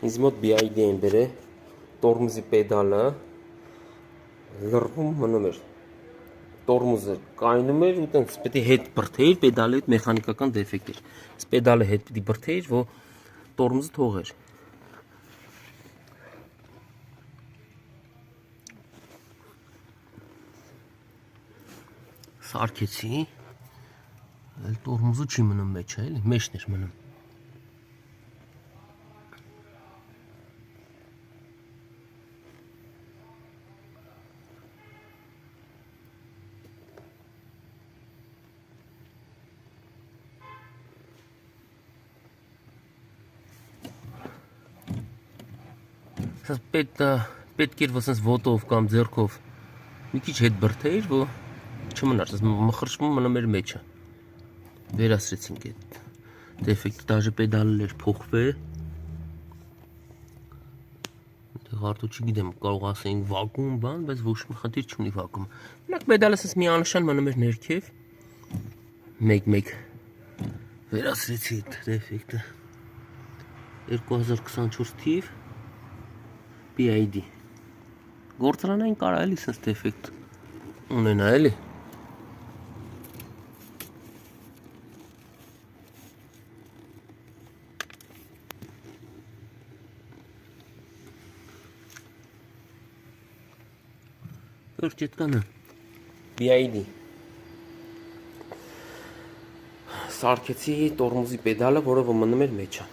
ինձ մոտ BID են բերել, տորմուզի պեդալը լրվում մնում էր, տորմուզը կայնում էր ու տենց պետք է հետ բրդեիր, պեդալի հետ մեխանիկական դեֆեկտ էր, պեդալը հետ պետք է բրդեիր, որ տորմուզը թողեր։ Սարքեցի, էլ տորմուզը չի մնում մեջ, էլի, մեջն էր մնում։ Պետք էր ոսենց ոտով կամ ձեռքով մի քիչ հետ բրդեիր, որ չմնար, մխրշվում մնում էր մեջը։ Վերացրեցինք այդ դեֆեկտը, դաժե պեդալը էր փոխվել։ Դեղ արդու չգիտեմ, կարող ասեինք վակուում բան, բայց ոչ մի խնդիր չունի վակուում։ Մենակ պեդալը ասես միանշան մնում էր ներքև։ Մեկ վերացրեցի այդ դեֆեկտը։ 2024 թիվ BID գործարանային կարա էլի սենց դեֆեկտ ունենա էլի։ Որջ էդ կանը BID սարքեցի տորմուզի պեդալը, որը մնում էր մեջը։